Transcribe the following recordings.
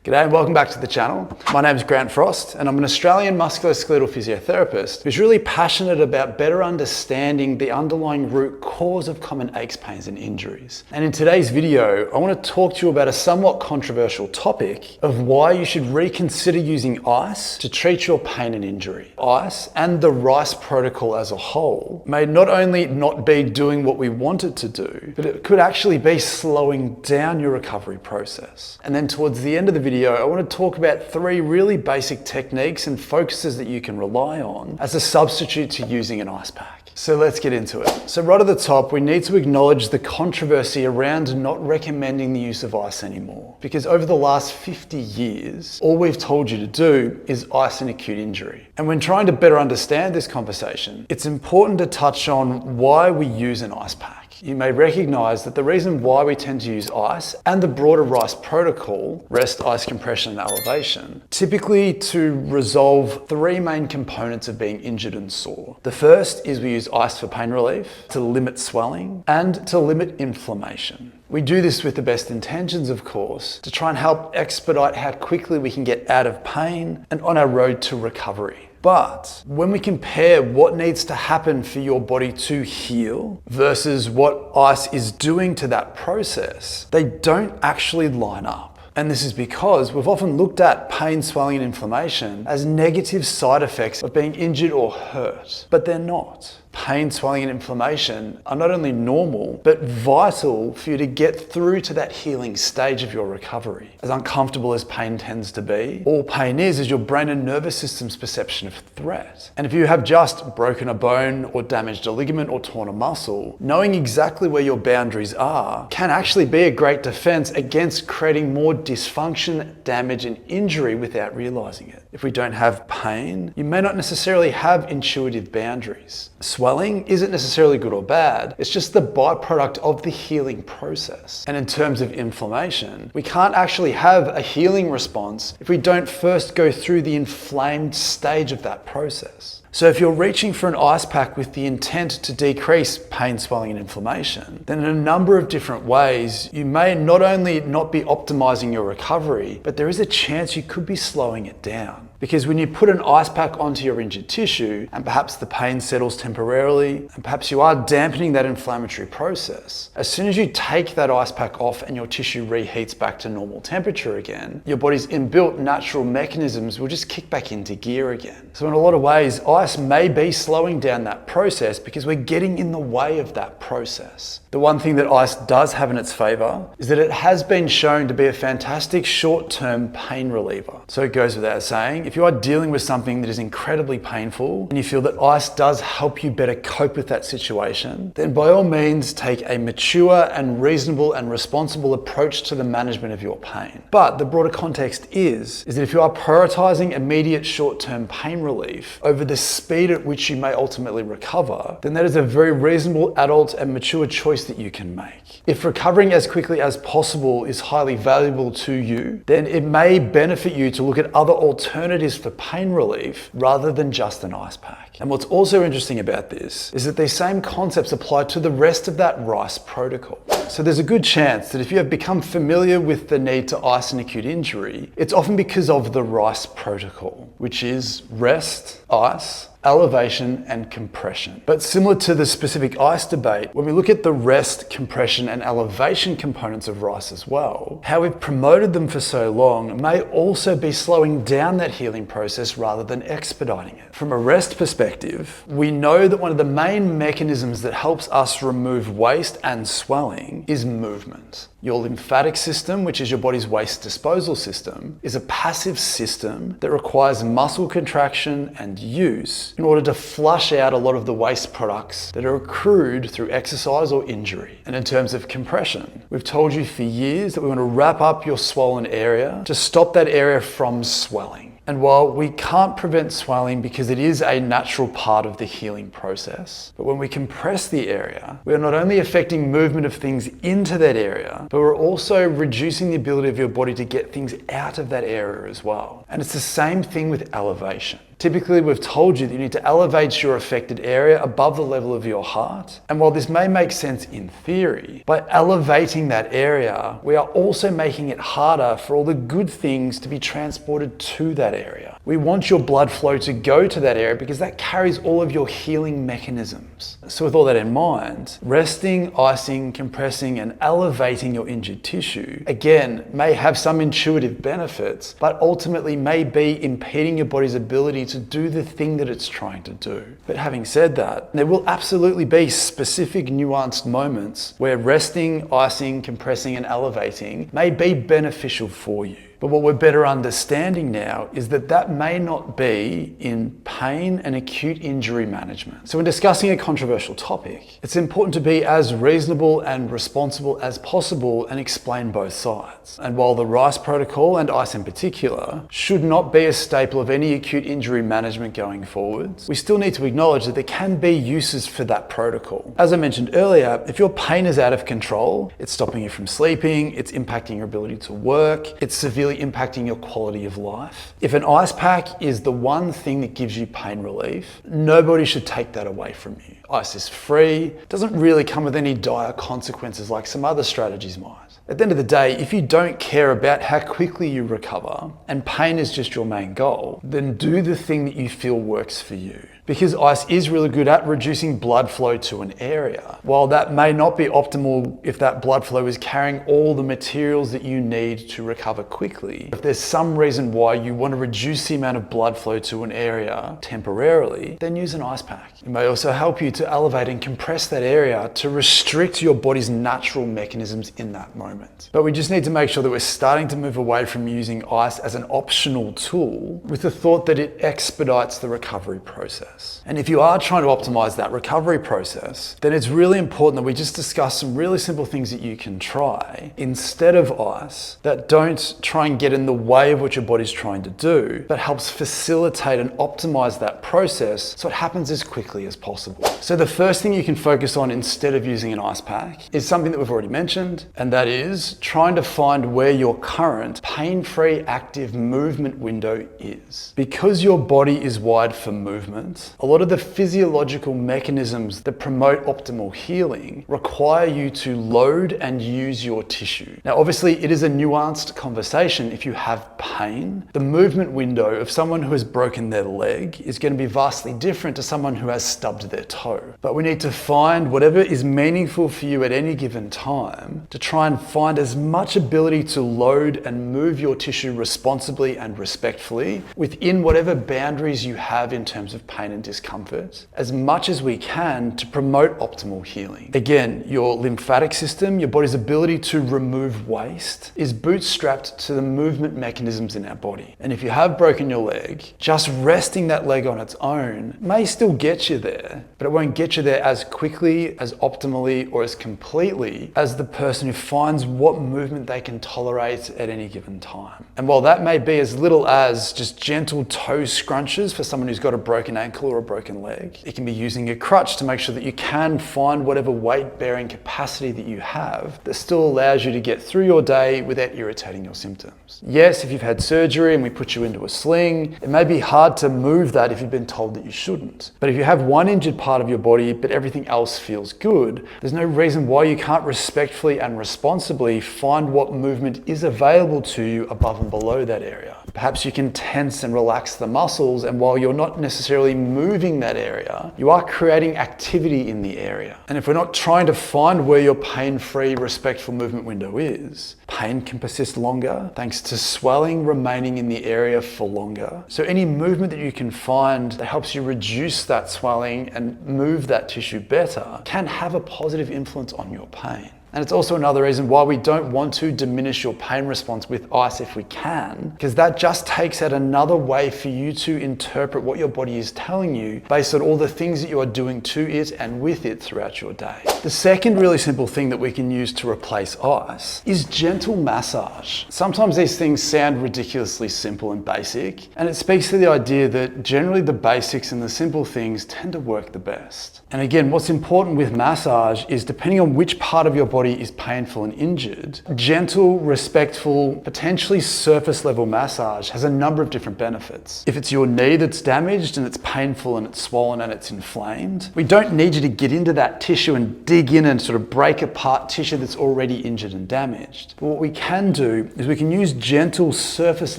G'day and welcome back to the channel. My name is Grant Frost and I'm an Australian musculoskeletal physiotherapist who's really passionate about better understanding the underlying root cause of common aches, pains and injuries. And in today's video, I want to talk to you about a somewhat controversial topic of why you should reconsider using ICE to treat your pain and injury. ICE and the R.I.C.E protocol as a whole may not only not be doing what we want it to do, but it could actually be slowing down your recovery process. And then towards the end of the video, I want to talk about 3 really basic techniques and focuses that you can rely on as a substitute to using an ice pack. So let's get into it. So right at the top, we need to acknowledge the controversy around not recommending the use of ice anymore. Because over the last 50 years, all we've told you to do is ice an acute injury. And when trying to better understand this conversation, it's important to touch on why we use an ice pack. You may recognize that the reason why we tend to use ice and the broader R.I.C.E protocol, rest, ice, compression, and elevation, typically to resolve 3 main components of being injured and sore. The first is we use ice for pain relief, to limit swelling, and to limit inflammation. We do this with the best intentions, of course, to try and help expedite how quickly we can get out of pain and on our road to recovery. But when we compare what needs to happen for your body to heal versus what ice is doing to that process, they don't actually line up. And this is because we've often looked at pain, swelling, and inflammation as negative side effects of being injured or hurt, but they're not. Pain, swelling, and inflammation are not only normal, but vital for you to get through to that healing stage of your recovery. As uncomfortable as pain tends to be, all pain is your brain and nervous system's perception of threat. And if you have just broken a bone or damaged a ligament or torn a muscle, knowing exactly where your boundaries are can actually be a great defense against creating more dysfunction, damage, and injury without realizing it. If we don't have pain, you may not necessarily have intuitive boundaries. Swelling isn't necessarily good or bad, it's just the byproduct of the healing process. And in terms of inflammation, we can't actually have a healing response if we don't first go through the inflamed stage of that process. So if you're reaching for an ice pack with the intent to decrease pain, swelling, and inflammation, then in a number of different ways, you may not only not be optimizing your recovery, but there is a chance you could be slowing it down. Because when you put an ice pack onto your injured tissue, and perhaps the pain settles temporarily, and perhaps you are dampening that inflammatory process, as soon as you take that ice pack off and your tissue reheats back to normal temperature again, your body's inbuilt natural mechanisms will just kick back into gear again. So in a lot of ways, ice may be slowing down that process because we're getting in the way of that process. The one thing that ice does have in its favor is that it has been shown to be a fantastic short-term pain reliever. So it goes without saying, if you are dealing with something that is incredibly painful and you feel that ice does help you better cope with that situation, then by all means take a mature and reasonable and responsible approach to the management of your pain. But the broader context is that if you are prioritizing immediate short-term pain relief over the speed at which you may ultimately recover, then that is a very reasonable adult and mature choice that you can make. If recovering as quickly as possible is highly valuable to you, then it may benefit you to look at other alternatives for pain relief rather than just an ice pack. And what's also interesting about this is that these same concepts apply to the rest of that R.I.C.E protocol. So there's a good chance that if you have become familiar with the need to ice an acute injury, it's often because of the R.I.C.E protocol, which is rest, ice, elevation, and compression. But similar to the specific ice debate, when we look at the rest, compression, and elevation components of R.I.C.E as well, how we've promoted them for so long may also be slowing down that healing process rather than expediting it. From a rest perspective, we know that one of the main mechanisms that helps us remove waste and swelling is movement. Your lymphatic system, which is your body's waste disposal system, is a passive system that requires muscle contraction and use in order to flush out a lot of the waste products that are accrued through exercise or injury. And in terms of compression, we've told you for years that we want to wrap up your swollen area to stop that area from swelling. And while we can't prevent swelling because it is a natural part of the healing process, but when we compress the area, we are not only affecting movement of things into that area, but we're also reducing the ability of your body to get things out of that area as well. And it's the same thing with elevation. Typically, we've told you that you need to elevate your affected area above the level of your heart. And while this may make sense in theory, by elevating that area, we are also making it harder for all the good things to be transported to that area. We want your blood flow to go to that area because that carries all of your healing mechanisms. So with all that in mind, resting, icing, compressing, and elevating your injured tissue, again, may have some intuitive benefits, but ultimately may be impeding your body's ability to do the thing that it's trying to do. But having said that, there will absolutely be specific nuanced moments where resting, icing, compressing, and elevating may be beneficial for you. But what we're better understanding now is that that may not be in pain and acute injury management. So when discussing a controversial topic, it's important to be as reasonable and responsible as possible and explain both sides. And while the R.I.C.E protocol, and ICE in particular, should not be a staple of any acute injury management going forwards, we still need to acknowledge that there can be uses for that protocol. As I mentioned earlier, if your pain is out of control, it's stopping you from sleeping, it's impacting your ability to work, it's severely impacting your quality of life. If an ice pack is the one thing that gives you pain relief, nobody should take that away from you. Ice is free, doesn't really come with any dire consequences like some other strategies might. At the end of the day, if you don't care about how quickly you recover and pain is just your main goal, then do the thing that you feel works for you. Because ice is really good at reducing blood flow to an area. While that may not be optimal if that blood flow is carrying all the materials that you need to recover quickly, if there's some reason why you want to reduce the amount of blood flow to an area temporarily, then use an ice pack. It may also help you to elevate and compress that area to restrict your body's natural mechanisms in that moment. But we just need to make sure that we're starting to move away from using ice as an optional tool with the thought that it expedites the recovery process. And if you are trying to optimize that recovery process, then it's really important that we just discuss some really simple things that you can try instead of ice that don't try and get in the way of what your body's trying to do, but helps facilitate and optimize that process so it happens as quickly as possible. So the first thing you can focus on instead of using an ice pack is something that we've already mentioned, and that is trying to find where your current pain-free active movement window is. Because your body is wired for movement, a lot of the physiological mechanisms that promote optimal healing require you to load and use your tissue. Now, obviously, it is a nuanced conversation if you have pain. The movement window of someone who has broken their leg is going to be vastly different to someone who has stubbed their toe. But we need to find whatever is meaningful for you at any given time to try and find as much ability to load and move your tissue responsibly and respectfully within whatever boundaries you have in terms of pain and discomfort as much as we can to promote optimal healing. Again, your lymphatic system, your body's ability to remove waste, is bootstrapped to the movement mechanisms in our body. And if you have broken your leg, just resting that leg on its own may still get you there, but it won't get you there as quickly, as optimally, or as completely as the person who finds what movement they can tolerate at any given time. And while that may be as little as just gentle toe scrunches for someone who's got a broken ankle or a broken leg, it can be using a crutch to make sure that you can find whatever weight-bearing capacity that you have that still allows you to get through your day without irritating your symptoms. Yes, if you've had surgery and we put you into a sling, it may be hard to move that if you've been told that you shouldn't. But if you have one injured part of your body but everything else feels good, there's no reason why you can't respectfully and responsibly find what movement is available to you above and below that area. Perhaps you can tense and relax the muscles, and while you're not necessarily moving that area, you are creating activity in the area. And if we're not trying to find where your pain-free, respectful movement window is, pain can persist longer thanks to swelling remaining in the area for longer. So any movement that you can find that helps you reduce that swelling and move that tissue better can have a positive influence on your pain. And it's also another reason why we don't want to diminish your pain response with ice if we can, because that just takes out another way for you to interpret what your body is telling you based on all the things that you are doing to it and with it throughout your day. The second really simple thing that we can use to replace ice is gentle massage. Sometimes these things sound ridiculously simple and basic, and it speaks to the idea that generally the basics and the simple things tend to work the best. And again, what's important with massage is depending on which part of your body is painful and injured, gentle, respectful, potentially surface level massage has a number of different benefits. If it's your knee that's damaged and it's painful and it's swollen and it's inflamed, we don't need you to get into that tissue and dig in and sort of break apart tissue that's already injured and damaged. But what we can do is we can use gentle surface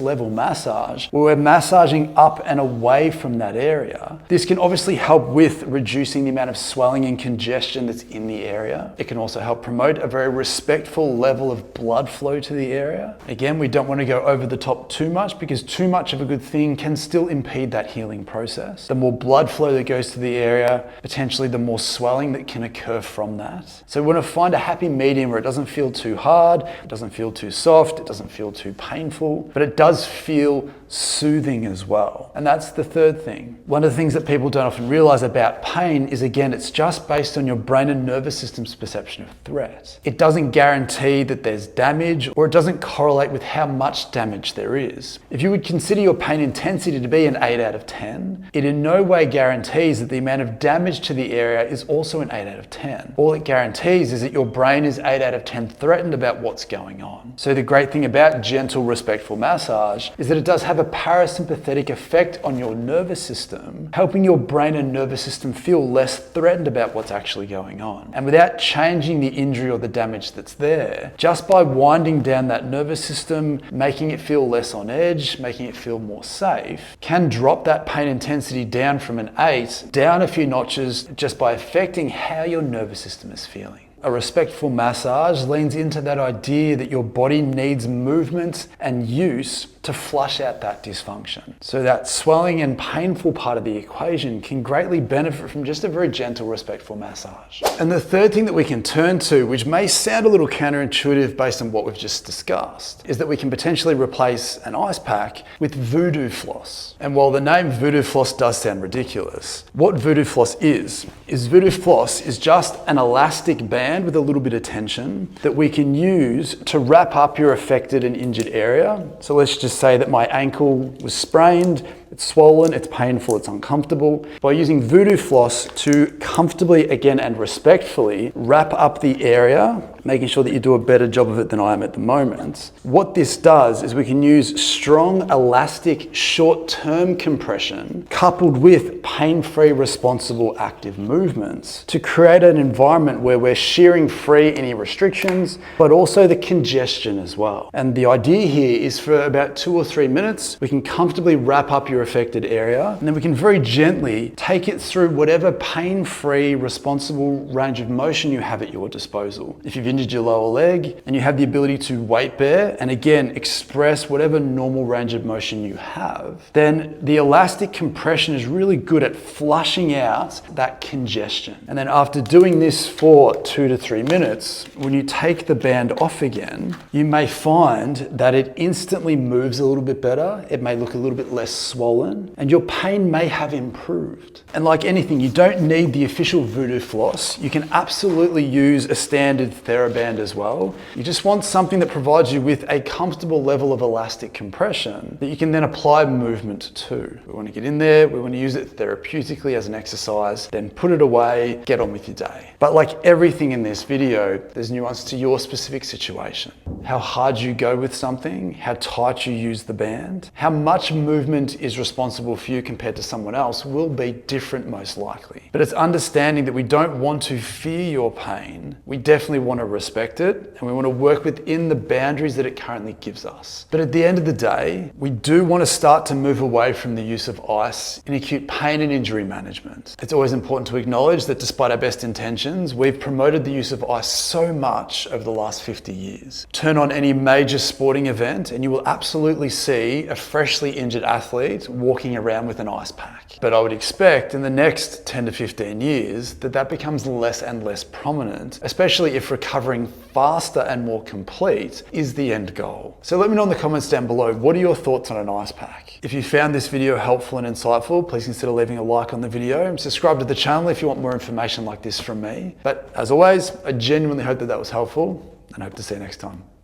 level massage where we're massaging up and away from that area. This can obviously help with reducing the amount of swelling and congestion that's in the area. It can also help promote a very respectful level of blood flow to the area. Again, we don't want to go over the top too much because too much of a good thing can still impede that healing process. The more blood flow that goes to the area, potentially the more swelling that can occur from that. So we want to find a happy medium where it doesn't feel too hard, it doesn't feel too soft, it doesn't feel too painful, but it does feel soothing as well. And that's the third thing. One of the things that people don't often realize about pain is, again, it's just based on your brain and nervous system's perception of threat. It doesn't guarantee that there's damage, or it doesn't correlate with how much damage there is. If you would consider your pain intensity to be an 8 out of 10, it in no way guarantees that the amount of damage to the area is also an 8 out of 10. All it guarantees is that your brain is 8 out of 10 threatened about what's going on. So the great thing about gentle, respectful massage is that it does have a parasympathetic effect on your nervous system, helping your brain and nervous system feel less threatened about what's actually going on. And without changing the injury or the damage that's there, just by winding down that nervous system, making it feel less on edge, making it feel more safe, can drop that pain intensity down from an 8 down a few notches just by affecting how your nervous system is feeling. A respectful massage leans into that idea that your body needs movement and use to flush out that dysfunction. So that swelling and painful part of the equation can greatly benefit from just a very gentle, respectful massage. And the third thing that we can turn to, which may sound a little counterintuitive based on what we've just discussed, is that we can potentially replace an ice pack with Voodoo Floss. And while the name Voodoo Floss does sound ridiculous, what Voodoo Floss is Voodoo Floss is just an elastic band with a little bit of tension that we can use to wrap up your affected and injured area. So let's just say that my ankle was sprained, it's swollen, it's painful, it's uncomfortable. By using Voodoo Floss to comfortably, again, and respectfully wrap up the area, making sure that you do a better job of it than I am at the moment. What this does is we can use strong, elastic, short-term compression coupled with pain-free, responsible, active movements to create an environment where we're shearing free any restrictions, but also the congestion as well. And the idea here is for about 2 or 3 minutes, we can comfortably wrap up your affected area, and then we can very gently take it through whatever pain-free, responsible range of motion you have at your disposal. If you've injured your lower leg and you have the ability to weight bear and again express whatever normal range of motion you have, then the elastic compression is really good at flushing out that congestion. And then after doing this for 2 to 3 minutes, when you take the band off again, you may find that it instantly moves a little bit better. It may look a little bit less swollen, and your pain may have improved. And like anything, you don't need the official Voodoo Floss. You can absolutely use a standard TheraBand as well. You just want something that provides you with a comfortable level of elastic compression that you can then apply movement to. We want to get in there, we want to use it therapeutically as an exercise, then put it away, get on with your day. But like everything in this video, there's nuance to your specific situation. How hard you go with something, how tight you use the band, how much movement is responsible for you compared to someone else will be different most likely. But it's understanding that we don't want to fear your pain. We definitely want to respect it, and we want to work within the boundaries that it currently gives us. But at the end of the day, we do want to start to move away from the use of ice in acute pain and injury management. It's always important to acknowledge that despite our best intentions, we've promoted the use of ice so much over the last 50 years. Turn on any major sporting event and you will absolutely see a freshly injured athlete walking around with an ice pack. But I would expect in the next 10 to 15 years that becomes less and less prominent, especially if recovering faster and more complete is the end goal. So let me know in the comments down below, what are your thoughts on an ice pack? If you found this video helpful and insightful, please consider leaving a like on the video and subscribe to the channel if you want more information like this from me. But as always, I genuinely hope that was helpful and hope to see you next time.